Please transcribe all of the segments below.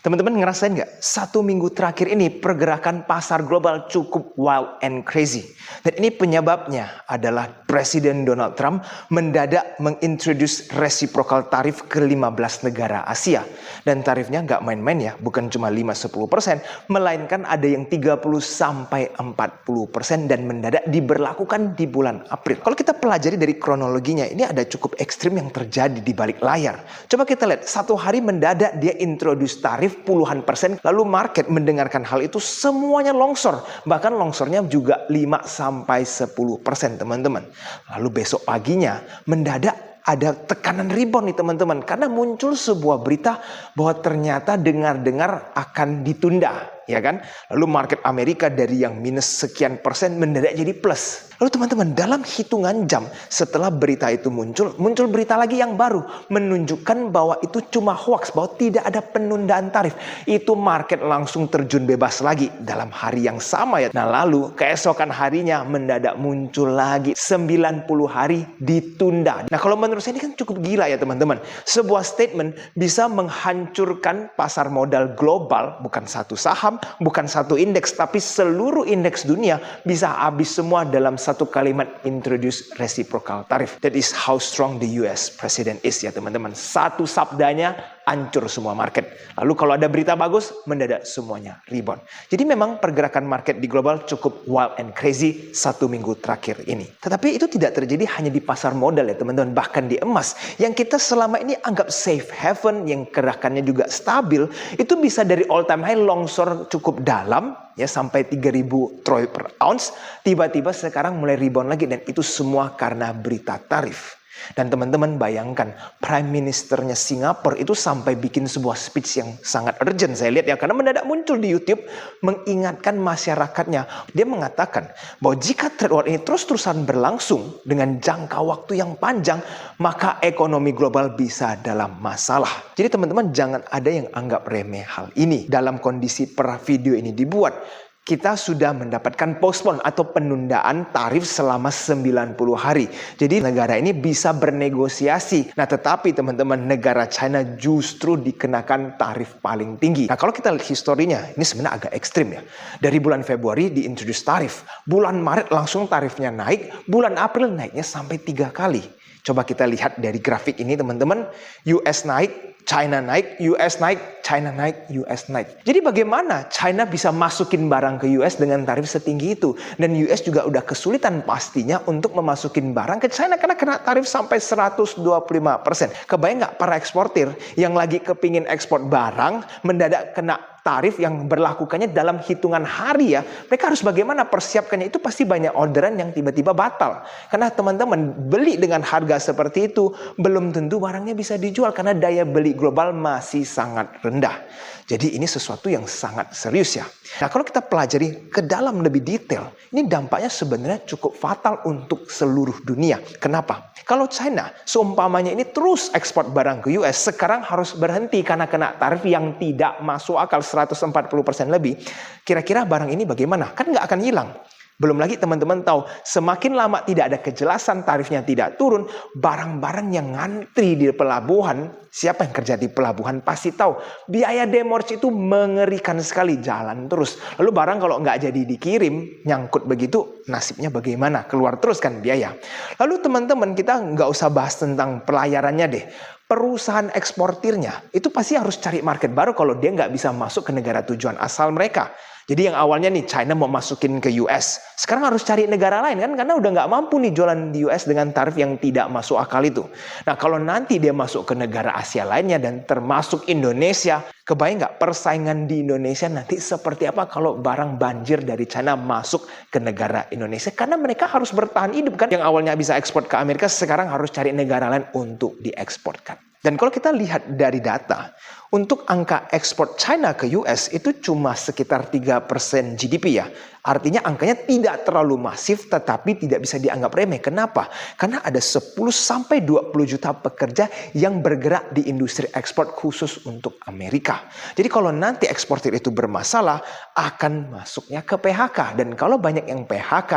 Teman-teman ngerasain nggak? 1 minggu terakhir ini pergerakan pasar global cukup wild and crazy. Dan ini penyebabnya adalah Presiden Donald Trump mendadak mengintroduce reciprocal tarif ke 15 negara Asia. Dan tarifnya nggak main-main ya, bukan cuma 5-10%, melainkan ada yang 30-40% dan mendadak diberlakukan di bulan April. Kalau kita pelajari dari kronologinya, ini ada cukup ekstrim yang terjadi di balik layar. Coba kita lihat, satu hari mendadak dia introduce tarif puluhan persen, lalu market mendengarkan hal itu semuanya longsor, bahkan longsornya juga 5-10% teman-teman. Lalu besok paginya mendadak ada tekanan rebound nih teman-teman, karena muncul sebuah berita bahwa ternyata dengar-dengar akan ditunda, ya kan? Lalu market Amerika dari yang minus sekian persen mendadak jadi plus. Lalu teman-teman, dalam hitungan jam setelah berita itu muncul berita lagi yang baru menunjukkan bahwa itu cuma hoax, bahwa tidak ada penundaan tarif. Itu market langsung terjun bebas lagi dalam hari yang sama ya. Nah lalu keesokan harinya mendadak muncul lagi 90 hari ditunda. Nah kalau menurut saya ini kan cukup gila ya teman-teman. Sebuah statement bisa menghancurkan pasar modal global, bukan satu saham, bukan satu indeks, tapi seluruh indeks dunia bisa habis semua dalam satu kalimat introduce reciprocal tarif. That is how strong the US President is ya teman-teman. Satu sabdanya hancur semua market. Lalu kalau ada berita bagus, mendadak semuanya rebound. Jadi memang pergerakan market di global cukup wild and crazy 1 minggu terakhir ini. Tetapi itu tidak terjadi hanya di pasar modal ya teman-teman, bahkan di emas yang kita selama ini anggap safe haven, yang gerakannya juga stabil, itu bisa dari all time high longsor cukup dalam ya sampai 3.000 troy per ounce, tiba-tiba sekarang mulai rebound lagi, dan itu semua karena berita tarif. Dan teman-teman bayangkan, Prime Ministernya Singapura itu sampai bikin sebuah speech yang sangat urgent saya lihat ya, karena mendadak muncul di YouTube mengingatkan masyarakatnya. Dia mengatakan bahwa jika trade war ini terus-terusan berlangsung dengan jangka waktu yang panjang, maka ekonomi global bisa dalam masalah. Jadi teman-teman jangan ada yang anggap remeh hal ini. Dalam kondisi per video ini dibuat, kita sudah mendapatkan postpone atau penundaan tarif selama 90 hari. Jadi negara ini bisa bernegosiasi. Nah tetapi teman-teman, negara China justru dikenakan tarif paling tinggi. Nah kalau kita lihat historinya, ini sebenarnya agak ekstrim ya. Dari bulan Februari diintroduce tarif, bulan Maret langsung tarifnya naik, bulan April naiknya sampai 3 kali. Coba kita lihat dari grafik ini teman-teman, US naik, China naik, US naik, China naik, US naik. Jadi bagaimana China bisa masukin barang ke US dengan tarif setinggi itu? Dan US juga udah kesulitan pastinya untuk memasukin barang ke China karena kena tarif sampai 125%. Kebayang nggak para eksportir yang lagi kepingin ekspor barang mendadak kena tarif yang berlakukannya dalam hitungan hari ya. Mereka harus bagaimana persiapkannya, itu pasti banyak orderan yang tiba-tiba batal. Karena teman-teman beli dengan harga seperti itu, belum tentu barangnya bisa dijual karena daya beli global masih sangat rendah. Jadi ini sesuatu yang sangat serius ya. Nah kalau kita pelajari ke dalam lebih detail, ini dampaknya sebenarnya cukup fatal untuk seluruh dunia. Kenapa? Kalau China seumpamanya ini terus ekspor barang ke US, sekarang harus berhenti karena kena tarif yang tidak masuk akal 140% lebih. Kira-kira barang ini bagaimana? Kan nggak akan hilang. Belum lagi teman-teman tahu, semakin lama tidak ada kejelasan, tarifnya tidak turun, barang-barang yang ngantri di pelabuhan, siapa yang kerja di pelabuhan pasti tahu, biaya demurrage itu mengerikan sekali, jalan terus. Lalu barang kalau nggak jadi dikirim, nyangkut begitu, nasibnya bagaimana? Keluar terus kan biaya. Lalu teman-teman, kita nggak usah bahas tentang pelayarannya deh. Perusahaan eksportirnya itu pasti harus cari market baru kalau dia nggak bisa masuk ke negara tujuan asal mereka. Jadi yang awalnya nih China mau masukin ke US, sekarang harus cari negara lain kan, karena udah nggak mampu nih jualan di US dengan tarif yang tidak masuk akal itu. Nah kalau nanti dia masuk ke negara Asia lainnya dan termasuk Indonesia, kebayang nggak persaingan di Indonesia nanti seperti apa kalau barang banjir dari China masuk ke negara Indonesia? Karena mereka harus bertahan hidup kan, yang awalnya bisa ekspor ke Amerika sekarang harus cari negara lain untuk dieksporkan. Dan kalau kita lihat dari data, untuk angka ekspor China ke US itu cuma sekitar 3% GDP ya. Artinya angkanya tidak terlalu masif tetapi tidak bisa dianggap remeh. Kenapa? Karena ada 10-20 juta pekerja yang bergerak di industri ekspor khusus untuk Amerika. Jadi kalau nanti eksportir itu bermasalah akan masuknya ke PHK. Dan kalau banyak yang PHK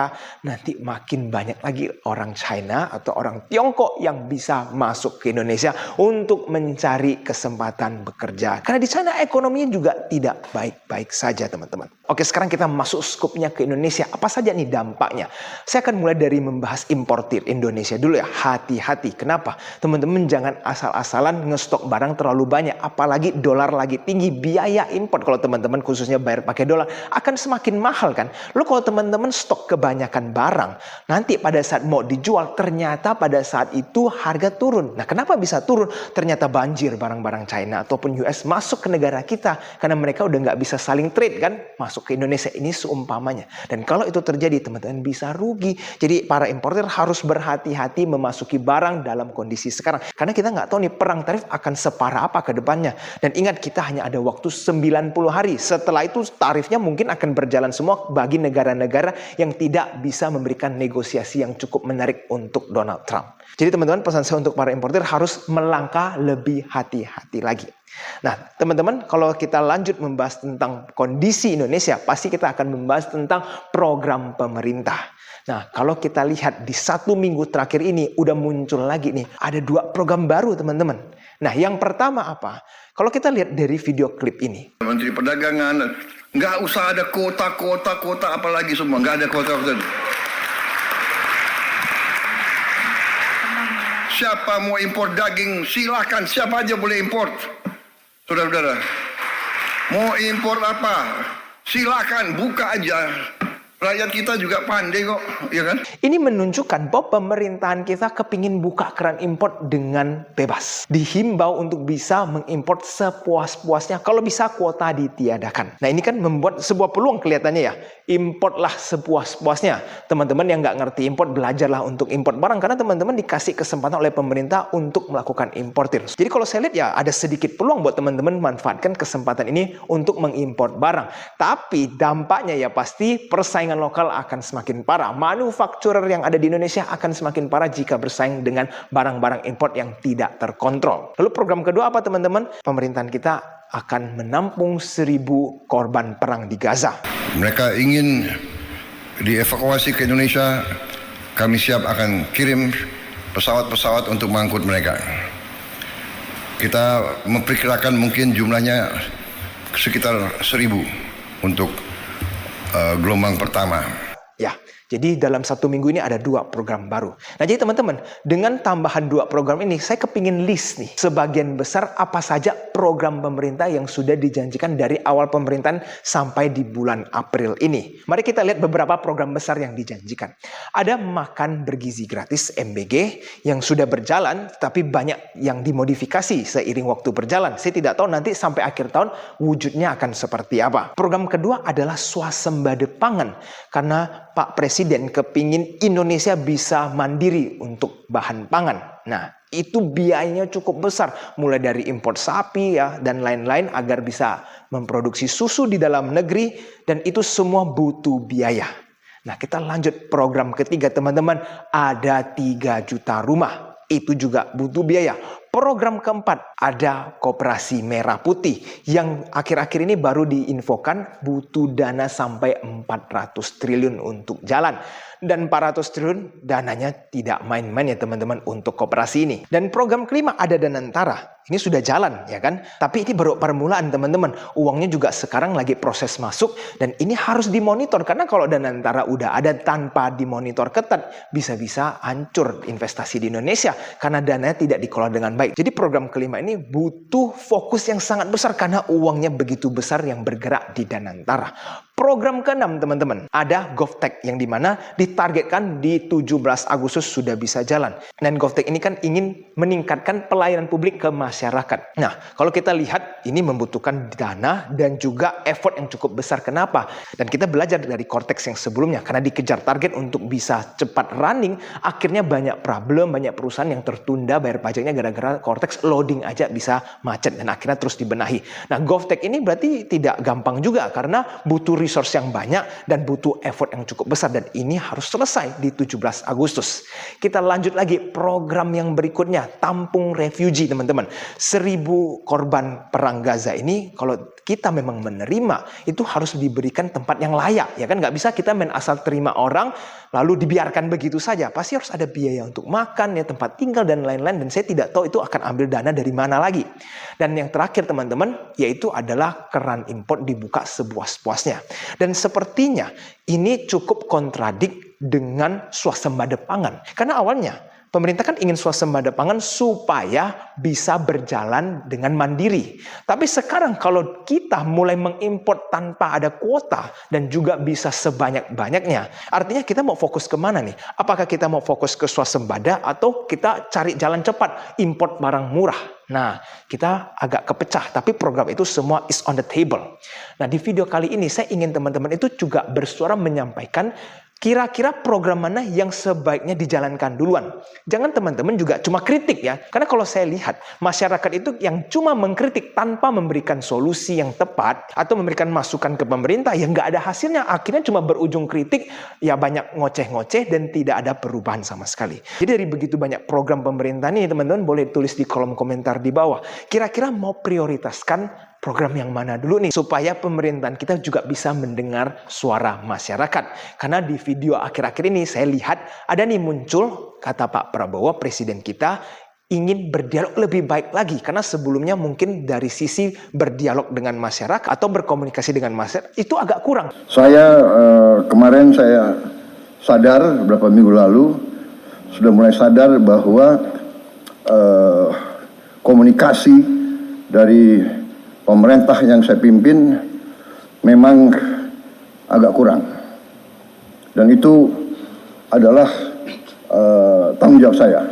nanti makin banyak lagi orang China atau orang Tiongkok yang bisa masuk ke Indonesia untuk mencari kesempatan bekerja. Karena di sana ekonominya juga tidak baik-baik saja, teman-teman. Oke, sekarang kita masuk skupnya ke Indonesia. Apa saja nih dampaknya? Saya akan mulai dari membahas importir Indonesia dulu ya. Hati-hati. Kenapa? Teman-teman jangan asal-asalan ngestok barang terlalu banyak. Apalagi dolar lagi tinggi. Biaya import kalau teman-teman khususnya bayar pakai dolar akan semakin mahal kan. Lalu kalau teman-teman stok kebanyakan barang, nanti pada saat mau dijual ternyata pada saat itu harga turun. Nah, kenapa bisa turun? Ternyata banjir barang-barang China ataupun US masuk ke negara kita karena mereka udah nggak bisa saling trade kan, masuk ke Indonesia. Ini seumpamanya. Dan kalau itu terjadi, teman-teman bisa rugi. Jadi para importer harus berhati-hati memasuki barang dalam kondisi sekarang. Karena kita nggak tahu nih perang tarif akan separah apa ke depannya. Dan ingat, kita hanya ada waktu 90 hari. Setelah itu tarifnya mungkin akan berjalan semua bagi negara-negara yang tidak bisa memberikan negosiasi yang cukup menarik untuk Donald Trump. Jadi teman-teman, pesan saya untuk para importer harus melangkah lebih hati-hati lagi. Nah, teman-teman, kalau kita lanjut membahas tentang kondisi Indonesia, pasti kita akan membahas tentang program pemerintah. Nah, kalau kita lihat di 1 minggu terakhir ini, udah muncul lagi nih, ada 2 program baru, teman-teman. Nah, yang pertama apa? Kalau kita lihat dari video klip ini. Menteri Perdagangan, nggak usah ada kota, apalagi semua, nggak ada kota. Siapa mau impor daging, silakan, siapa aja boleh import. Saudara-saudara, mau impor apa, silakan, buka aja. Rakyat kita juga pandai kok, ya kan? Ini menunjukkan bahwa pemerintahan kita kepingin buka keran impor dengan bebas. Dihimbau untuk bisa mengimpor sepuas-puasnya, kalau bisa kuota ditiadakan. Nah, ini kan membuat sebuah peluang kelihatannya ya. Importlah sepuas-puasnya. Teman-teman yang nggak ngerti import, belajarlah untuk import barang. Karena teman-teman dikasih kesempatan oleh pemerintah untuk melakukan importir. Jadi kalau saya lihat ya, ada sedikit peluang buat teman-teman manfaatkan kesempatan ini untuk mengimpor barang. Tapi dampaknya ya pasti persaingan lokal akan semakin parah. Manufakturer yang ada di Indonesia akan semakin parah jika bersaing dengan barang-barang import yang tidak terkontrol. Lalu program kedua apa, teman-teman? Pemerintahan kita akan menampung 1.000 korban perang di Gaza. Mereka ingin dievakuasi ke Indonesia, kami siap akan kirim pesawat-pesawat untuk mengangkut mereka. Kita memperkirakan mungkin jumlahnya sekitar 1.000 untuk gelombang pertama. Ya, jadi dalam 1 minggu ini ada 2 program baru. Nah, jadi teman-teman, dengan tambahan 2 program ini, saya kepingin list nih, sebagian besar apa saja program pemerintah yang sudah dijanjikan dari awal pemerintahan sampai di bulan April ini. Mari kita lihat beberapa program besar yang dijanjikan. Ada makan bergizi gratis MBG yang sudah berjalan, tapi banyak yang dimodifikasi seiring waktu berjalan. Saya tidak tahu nanti sampai akhir tahun wujudnya akan seperti apa. Program kedua adalah swasembada pangan, karena Pak Presiden kepingin Indonesia bisa mandiri untuk bahan pangan. Nah, itu biayanya cukup besar, mulai dari impor sapi ya dan lain-lain agar bisa memproduksi susu di dalam negeri, dan itu semua butuh biaya. Nah, kita lanjut program ketiga, teman-teman. Ada 3 juta rumah. Itu juga butuh biaya. Program keempat, ada Koperasi Merah Putih yang akhir-akhir ini baru diinfokan butuh dana sampai 400 triliun untuk jalan. Dan 400 triliun dananya tidak main-main ya teman-teman untuk koperasi ini. Dan program kelima ada Danantara. Ini sudah jalan ya kan. Tapi ini baru permulaan teman-teman. Uangnya juga sekarang lagi proses masuk. Dan ini harus dimonitor. Karena kalau Danantara udah ada tanpa dimonitor ketat, bisa-bisa hancur investasi di Indonesia. Karena dananya tidak dikelola dengan baik. Jadi program kelima ini butuh fokus yang sangat besar. Karena uangnya begitu besar yang bergerak di Danantara. Program ke-6 teman-teman, ada GovTech yang dimana ditargetkan di 17 Agustus sudah bisa jalan. Dan GovTech ini kan ingin meningkatkan pelayanan publik ke masyarakat. Nah, kalau kita lihat ini membutuhkan dana dan juga effort yang cukup besar. Kenapa? Dan kita belajar dari Cortex yang sebelumnya, karena dikejar target untuk bisa cepat running, akhirnya banyak problem, banyak perusahaan yang tertunda bayar pajaknya gara-gara Cortex loading aja bisa macet dan akhirnya terus dibenahi. Nah, GovTech ini berarti tidak gampang juga karena butuh resource yang banyak dan butuh effort yang cukup besar, dan ini harus selesai di 17 Agustus. Kita lanjut lagi program yang berikutnya, tampung refugee teman-teman. 1.000 korban perang Gaza ini kalau kita memang menerima, itu harus diberikan tempat yang layak. Ya kan, nggak bisa kita main asal terima orang, lalu dibiarkan begitu saja. Pasti harus ada biaya untuk makan, ya, tempat tinggal, dan lain-lain. Dan saya tidak tahu itu akan ambil dana dari mana lagi. Dan yang terakhir teman-teman, yaitu adalah keran impor dibuka sepuas-puasnya. Dan sepertinya ini cukup kontradik dengan swasembada pangan. Karena awalnya pemerintah kan ingin swasembada pangan supaya bisa berjalan dengan mandiri. Tapi sekarang kalau kita mulai mengimpor tanpa ada kuota dan juga bisa sebanyak-banyaknya, artinya kita mau fokus kemana nih? Apakah kita mau fokus ke swasembada atau kita cari jalan cepat, import barang murah? Nah, kita agak kepecah, tapi program itu semua is on the table. Nah, di video kali ini saya ingin teman-teman itu juga bersuara menyampaikan kira-kira program mana yang sebaiknya dijalankan duluan. Jangan teman-teman juga cuma kritik ya. Karena kalau saya lihat, masyarakat itu yang cuma mengkritik tanpa memberikan solusi yang tepat atau memberikan masukan ke pemerintah yang nggak ada hasilnya. Akhirnya cuma berujung kritik, ya banyak ngoceh-ngoceh dan tidak ada perubahan sama sekali. Jadi dari begitu banyak program pemerintah nih, teman-teman boleh tulis di kolom komentar di bawah. Kira-kira mau prioritaskan program yang mana dulu nih, supaya pemerintahan kita juga bisa mendengar suara masyarakat. Karena di video akhir-akhir ini saya lihat ada nih muncul kata Pak Prabowo, presiden kita ingin berdialog lebih baik lagi. Karena sebelumnya mungkin dari sisi berdialog dengan masyarakat atau berkomunikasi dengan masyarakat itu agak kurang. Kemarin saya sadar beberapa minggu lalu sudah mulai sadar bahwa komunikasi dari pemerintah yang saya pimpin memang agak kurang, dan itu adalah tanggung jawab saya.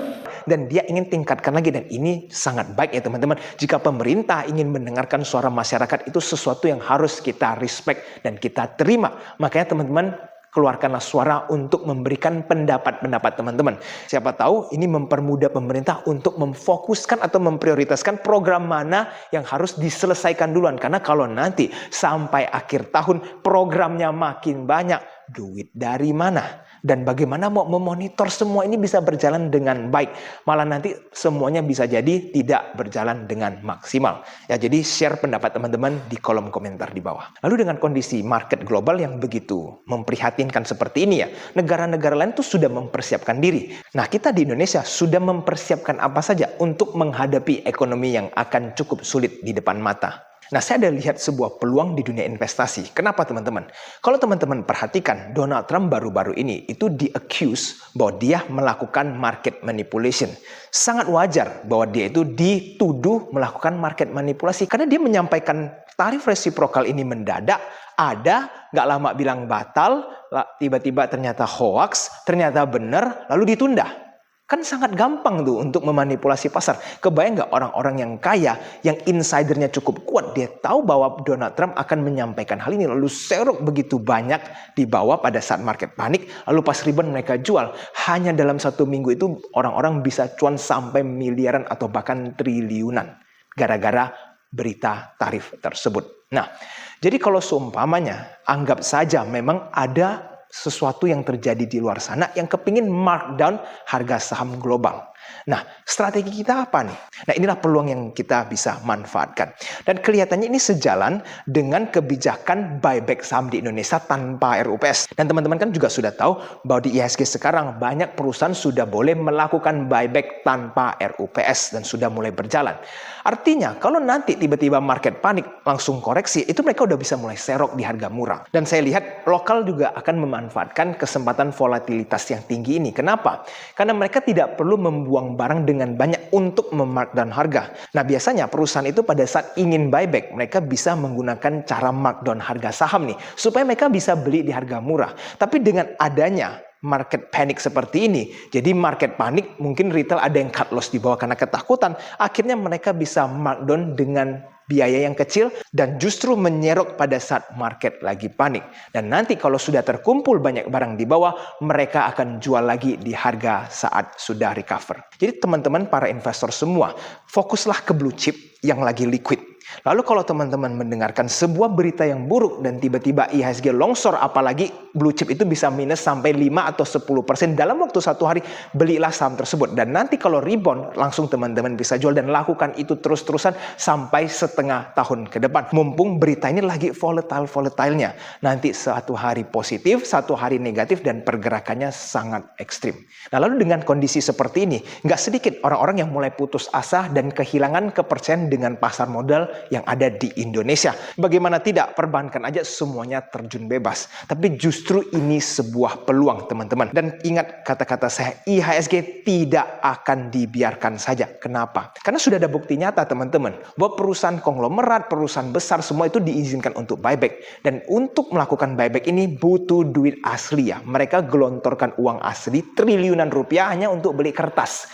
Dan dia ingin tingkatkan lagi, dan ini sangat baik ya teman-teman. Jika pemerintah ingin mendengarkan suara masyarakat, itu sesuatu yang harus kita respect dan kita terima. Makanya teman-teman, keluarkanlah suara untuk memberikan pendapat-pendapat teman-teman. Siapa tahu ini mempermudah pemerintah untuk memfokuskan atau memprioritaskan program mana yang harus diselesaikan duluan. Karena kalau nanti sampai akhir tahun programnya makin banyak, duit dari mana? Dan bagaimana mau memonitor semua ini bisa berjalan dengan baik? Malah nanti semuanya bisa jadi tidak berjalan dengan maksimal. Ya, jadi share pendapat teman-teman di kolom komentar di bawah. Lalu dengan kondisi market global yang begitu memprihatinkan seperti ini ya, negara-negara lain tuh sudah mempersiapkan diri. Nah, kita di Indonesia sudah mempersiapkan apa saja untuk menghadapi ekonomi yang akan cukup sulit di depan mata. Nah, saya ada lihat sebuah peluang di dunia investasi. Kenapa teman-teman? Kalau teman-teman perhatikan, Donald Trump baru-baru ini itu di-accuse bahwa dia melakukan market manipulation. Sangat wajar bahwa dia itu dituduh melakukan market manipulasi. Karena dia menyampaikan tarif resiprokal ini mendadak, nggak lama bilang batal, tiba-tiba ternyata hoax, ternyata benar, lalu ditunda. Kan sangat gampang tuh untuk memanipulasi pasar. Kebayang nggak orang-orang yang kaya, yang insidernya cukup kuat, dia tahu bahwa Donald Trump akan menyampaikan hal ini, lalu serok begitu banyak di bawah pada saat market panik, lalu pas rebound mereka jual. Hanya dalam 1 minggu itu orang-orang bisa cuan sampai miliaran atau bahkan triliunan. Gara-gara berita tarif tersebut. Nah, jadi kalau seumpamanya, anggap saja memang ada sesuatu yang terjadi di luar sana yang kepingin markdown harga saham global. Nah, strategi kita apa nih? Nah, inilah peluang yang kita bisa manfaatkan. Dan kelihatannya ini sejalan dengan kebijakan buyback saham di Indonesia tanpa RUPS. Dan teman-teman kan juga sudah tahu bahwa di IHSG sekarang banyak perusahaan sudah boleh melakukan buyback tanpa RUPS dan sudah mulai berjalan. Artinya, kalau nanti tiba-tiba market panik langsung koreksi, itu mereka udah bisa mulai serok di harga murah. Dan saya lihat lokal juga akan memanfaatkan kesempatan volatilitas yang tinggi ini. Kenapa? Karena mereka tidak perlu membuang barang dengan banyak untuk memarkdown harga. Nah, biasanya perusahaan itu pada saat ingin buyback, mereka bisa menggunakan cara markdown harga saham nih, supaya mereka bisa beli di harga murah. Tapi dengan adanya market panic seperti ini, jadi market panik, mungkin retail ada yang cut loss di bawah karena ketakutan, akhirnya mereka bisa markdown dengan biaya yang kecil dan justru menyerok pada saat market lagi panik. Dan nanti kalau sudah terkumpul banyak barang di bawah, mereka akan jual lagi di harga saat sudah recover. Jadi teman-teman para investor semua, fokuslah ke blue chip yang lagi liquid. Lalu kalau teman-teman mendengarkan sebuah berita yang buruk dan tiba-tiba IHSG longsor, apalagi blue chip itu bisa minus sampai 5 atau 10% dalam waktu 1 hari, belilah saham tersebut. Dan nanti kalau rebound, langsung teman-teman bisa jual dan lakukan itu terus-terusan sampai setengah tahun ke depan. Mumpung berita ini lagi volatile-volatilenya. Nanti 1 hari positif, 1 hari negatif dan pergerakannya sangat ekstrim. Nah lalu dengan kondisi seperti ini, nggak sedikit orang-orang yang mulai putus asa dan kehilangan kepercayaan dengan pasar modal yang ada di Indonesia. Bagaimana tidak, perbankan aja semuanya terjun bebas. Tapi justru ini sebuah peluang teman-teman. Dan ingat kata-kata saya, IHSG tidak akan dibiarkan saja. Kenapa? Karena sudah ada bukti nyata teman-teman, bahwa perusahaan konglomerat, perusahaan besar semua itu diizinkan untuk buyback. Dan untuk melakukan buyback ini butuh duit asli ya. Mereka gelontorkan uang asli triliunan rupiah hanya untuk beli kertas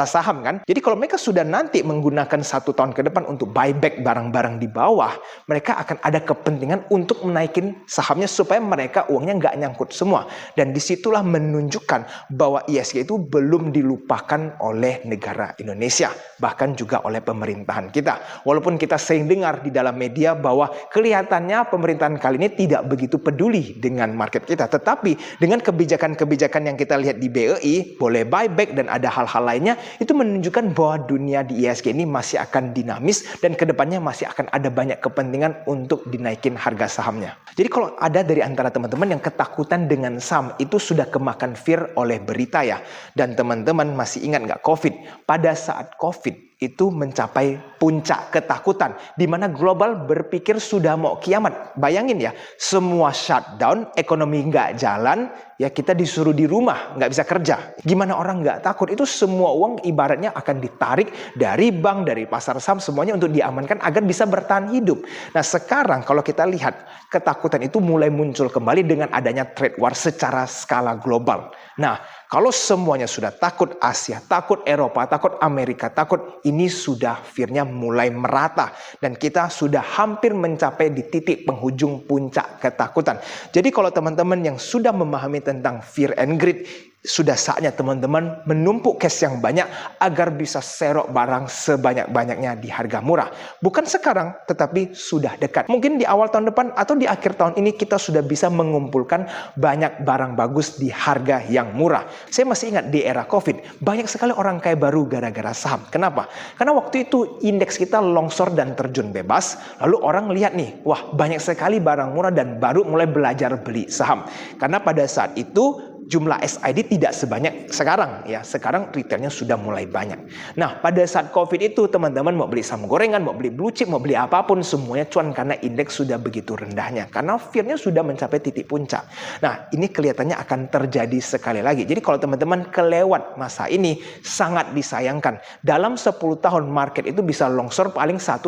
saham kan. Jadi kalau mereka sudah nanti menggunakan 1 tahun ke depan untuk buyback barang-barang di bawah, mereka akan ada kepentingan untuk menaikin sahamnya supaya mereka uangnya nggak nyangkut semua. Dan disitulah menunjukkan bahwa IHSG itu belum dilupakan oleh negara Indonesia, bahkan juga oleh pemerintahan kita. Walaupun kita sering dengar di dalam media bahwa kelihatannya pemerintahan kali ini tidak begitu peduli dengan market kita, tetapi dengan kebijakan-kebijakan yang kita lihat di BEI, boleh buyback dan ada hal-hal lainnya, itu menunjukkan bahwa dunia di IHSG ini masih akan dinamis dan kedepannya masih akan ada banyak kepentingan untuk dinaikin harga sahamnya. Jadi kalau ada dari antara teman-teman yang ketakutan dengan saham, itu sudah kemakan fear oleh berita ya. Dan teman-teman masih ingat nggak COVID? Pada saat COVID itu mencapai puncak ketakutan, di mana global berpikir sudah mau kiamat. Bayangin ya, semua shutdown, ekonomi nggak jalan, ya kita disuruh di rumah, nggak bisa kerja. Gimana orang nggak takut? Itu semua uang ibaratnya akan ditarik dari bank, dari pasar saham, semuanya untuk diamankan agar bisa bertahan hidup. Nah sekarang kalau kita lihat, ketakutan itu mulai muncul kembali dengan adanya trade war secara skala global. Nah, kalau semuanya sudah takut, Asia takut, Eropa takut, Amerika takut, ini sudah fear-nya mulai merata. Dan kita sudah hampir mencapai di titik penghujung puncak ketakutan. Jadi kalau teman-teman yang sudah memahami tentang fear and greed, sudah saatnya teman-teman menumpuk cash yang banyak agar bisa serok barang sebanyak-banyaknya di harga murah. Bukan sekarang, tetapi sudah dekat. Mungkin di awal tahun depan atau di akhir tahun ini kita sudah bisa mengumpulkan banyak barang bagus di harga yang murah. Saya masih ingat di era COVID, banyak sekali orang kaya baru gara-gara saham. Kenapa? Karena waktu itu indeks kita longsor dan terjun bebas. Lalu orang lihat nih, wah banyak sekali barang murah dan baru mulai belajar beli saham. Karena pada saat itu jumlah SID tidak sebanyak sekarang ya. Sekarang retailnya sudah mulai banyak. Nah pada saat COVID itu teman-teman mau beli saham gorengan, mau beli blue chip, mau beli apapun semuanya cuan karena indeks sudah begitu rendahnya. Karena fear-nya sudah mencapai titik puncak. Nah ini kelihatannya akan terjadi sekali lagi. Jadi kalau teman-teman kelewat masa ini sangat disayangkan. Dalam 10 tahun market itu bisa longsor paling 1-2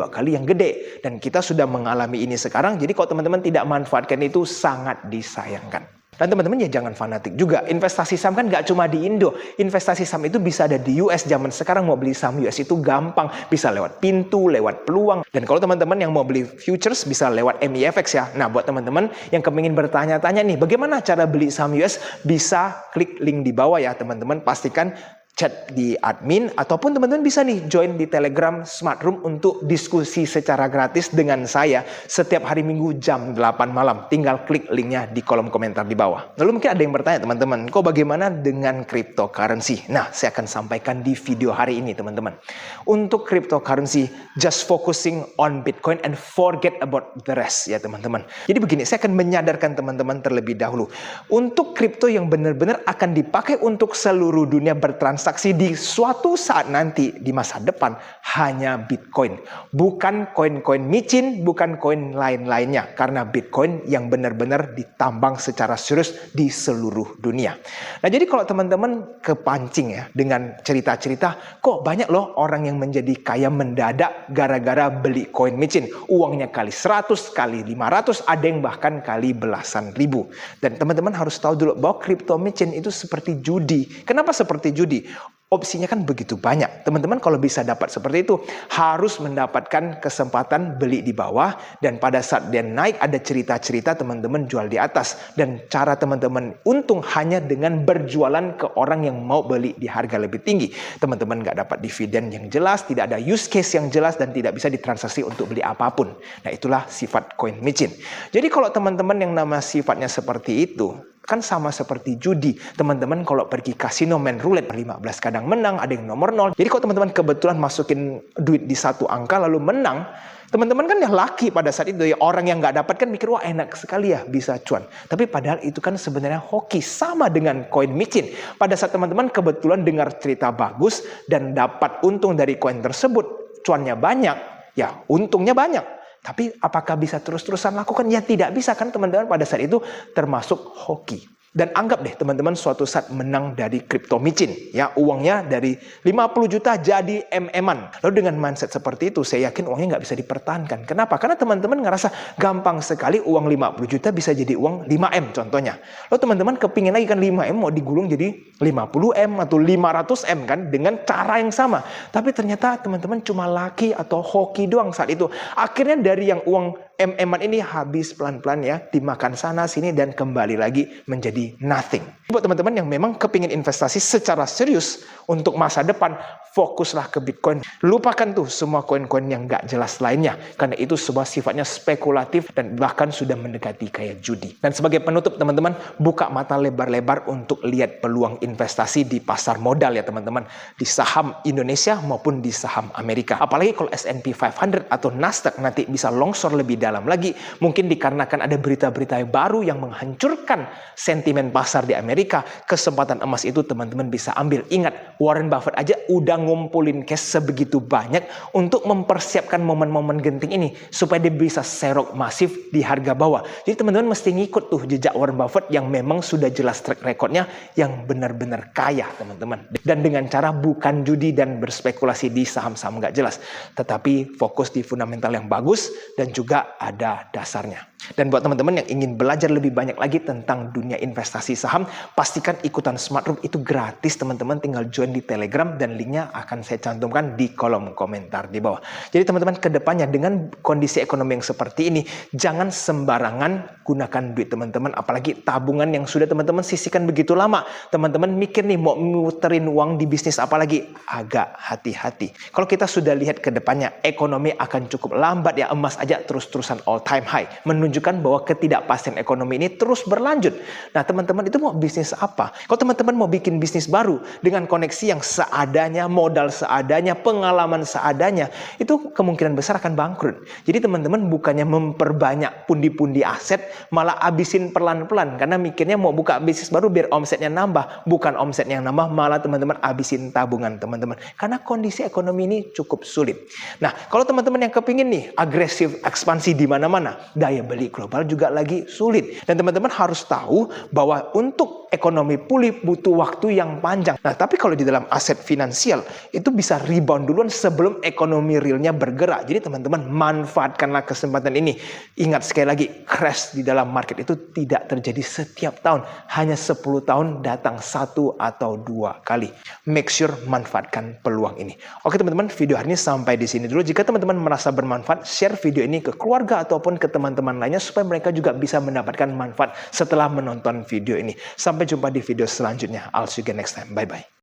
kali yang gede. Dan kita sudah mengalami ini sekarang. Jadi kalau teman-teman tidak manfaatkan itu sangat disayangkan. Dan teman-teman ya jangan fanatik juga. Investasi saham kan nggak cuma di Indo. Investasi saham itu bisa ada di US. Zaman sekarang mau beli saham US itu gampang. Bisa lewat pintu, lewat peluang. Dan kalau teman-teman yang mau beli futures bisa lewat MEFX ya. Nah buat teman-teman yang kepingin bertanya-tanya nih, bagaimana cara beli saham US? Bisa klik link di bawah ya teman-teman. Pastikan chat di admin ataupun teman-teman bisa nih join di Telegram Smart Room untuk diskusi secara gratis dengan saya setiap hari Minggu jam 8 malam. Tinggal klik linknya di kolom komentar di bawah. Lalu mungkin ada yang bertanya teman-teman, kok bagaimana dengan cryptocurrency? Nah, saya akan sampaikan di video hari ini teman-teman. Untuk cryptocurrency, just focusing on Bitcoin and forget about the rest ya teman-teman. Jadi begini, saya akan menyadarkan teman-teman terlebih dahulu. Untuk kripto yang benar-benar akan dipakai untuk seluruh dunia bertransaksi di suatu saat nanti di masa depan hanya Bitcoin. Bukan koin-koin micin, bukan koin lain-lainnya. Karena Bitcoin yang benar-benar ditambang secara serius di seluruh dunia. Nah jadi kalau teman-teman kepancing ya dengan cerita-cerita, kok banyak loh orang yang menjadi kaya mendadak gara-gara beli koin micin. Uangnya kali 100, kali 500, ada yang bahkan kali belasan ribu. Dan teman-teman harus tahu dulu bahwa kripto micin itu seperti judi. Kenapa seperti judi? Opsinya kan begitu banyak. Teman-teman kalau bisa dapat seperti itu, harus mendapatkan kesempatan beli di bawah, dan pada saat dia naik ada cerita-cerita teman-teman jual di atas. Dan cara teman-teman untung hanya dengan berjualan ke orang yang mau beli di harga lebih tinggi. Teman-teman nggak dapat dividen yang jelas, tidak ada use case yang jelas, dan tidak bisa ditransaksi untuk beli apapun. Nah, itulah sifat koin micin. Jadi kalau teman-teman yang nama sifatnya seperti itu, kan sama seperti judi. Teman-teman kalau pergi kasino main roulette 15 kadang menang, ada yang nomor 0. Jadi kalau teman-teman kebetulan masukin duit di satu angka lalu menang, teman-teman kan ya laki pada saat itu. Ya, orang yang nggak dapat kan mikir, wah enak sekali ya bisa cuan. Tapi padahal itu kan sebenarnya hoki. Sama dengan koin micin. Pada saat teman-teman kebetulan dengar cerita bagus dan dapat untung dari koin tersebut, cuannya banyak, ya untungnya banyak. Tapi apakah bisa terus-terusan lakukan? Ya tidak bisa kan teman-teman, pada saat itu termasuk hoki. Dan anggap deh teman-teman suatu saat menang dari kripto micin. Ya, uangnya dari 50 juta jadi MM-an. Lalu dengan mindset seperti itu, saya yakin uangnya nggak bisa dipertahankan. Kenapa? Karena teman-teman ngerasa gampang sekali uang 50 juta bisa jadi uang 5M contohnya. Lalu teman-teman kepingin lagi kan 5M mau digulung jadi 50M atau 500M kan dengan cara yang sama. Tapi ternyata teman-teman cuma laki atau hoki doang saat itu. Akhirnya dari yang uang MM-an ini habis pelan-pelan ya, dimakan sana sini dan kembali lagi menjadi nothing. Buat teman-teman yang memang kepingin investasi secara serius untuk masa depan, fokuslah ke Bitcoin. Lupakan tuh semua koin-koin yang gak jelas lainnya, karena itu sebuah sifatnya spekulatif dan bahkan sudah mendekati kayak judi. Dan sebagai penutup teman-teman, buka mata lebar-lebar untuk lihat peluang investasi di pasar modal ya teman-teman, di saham Indonesia maupun di saham Amerika. Apalagi kalau S&P 500 atau Nasdaq nanti bisa longsor lebih dalam lagi, mungkin dikarenakan ada berita-berita baru yang menghancurkan sentimen pasar di Amerika. Kesempatan emas itu teman-teman bisa ambil. Ingat, Warren Buffett aja udah ngumpulin cash sebegitu banyak untuk mempersiapkan momen-momen genting ini supaya dia bisa serok masif di harga bawah. Jadi teman-teman mesti ngikut tuh jejak Warren Buffett yang memang sudah jelas track recordnya yang benar-benar kaya teman-teman. Dan dengan cara bukan judi dan berspekulasi di saham-saham nggak jelas, tetapi fokus di fundamental yang bagus dan juga ada dasarnya. Dan buat teman-teman yang ingin belajar lebih banyak lagi tentang dunia investasi saham, pastikan ikutan Smart Room, itu gratis teman-teman, tinggal join di Telegram dan linknya akan saya cantumkan di kolom komentar di bawah. Jadi teman-teman kedepannya dengan kondisi ekonomi yang seperti ini, jangan sembarangan gunakan duit teman-teman, apalagi tabungan yang sudah teman-teman sisihkan begitu lama. Teman-teman mikir nih mau muterin uang di bisnis apalagi, agak hati-hati. Kalau kita sudah lihat kedepannya ekonomi akan cukup lambat ya, emas aja terus-terusan all time high, menunjukkan bahwa ketidakpastian ekonomi ini terus berlanjut. Nah teman-teman itu mau bisnis apa? Kalau teman-teman mau bikin bisnis baru dengan koneksi yang seadanya, modal seadanya, pengalaman seadanya, itu kemungkinan besar akan bangkrut. Jadi teman-teman bukannya memperbanyak pundi-pundi aset, malah abisin pelan-pelan karena mikirnya mau buka bisnis baru biar omsetnya nambah. Bukan omsetnya yang nambah, malah teman-teman abisin tabungan teman-teman karena kondisi ekonomi ini cukup sulit. Nah kalau teman-teman yang kepingin nih agresif ekspansi di mana-mana, daya beli global juga lagi sulit. Dan teman-teman harus tahu bahwa untuk ekonomi pulih butuh waktu yang panjang. Nah, tapi kalau di dalam aset finansial itu bisa rebound duluan sebelum ekonomi realnya bergerak. Jadi teman-teman manfaatkanlah kesempatan ini. Ingat sekali lagi, crash di dalam market itu tidak terjadi setiap tahun. Hanya 10 tahun datang 1 atau 2 kali. Make sure manfaatkan peluang ini. Oke teman-teman, video hari ini sampai di sini dulu. Jika teman-teman merasa bermanfaat, share video ini ke keluarga ataupun ke teman-teman lainnya supaya mereka juga bisa mendapatkan manfaat setelah menonton video ini. Sampai jumpa di video selanjutnya. I'll see you again next time. Bye-bye.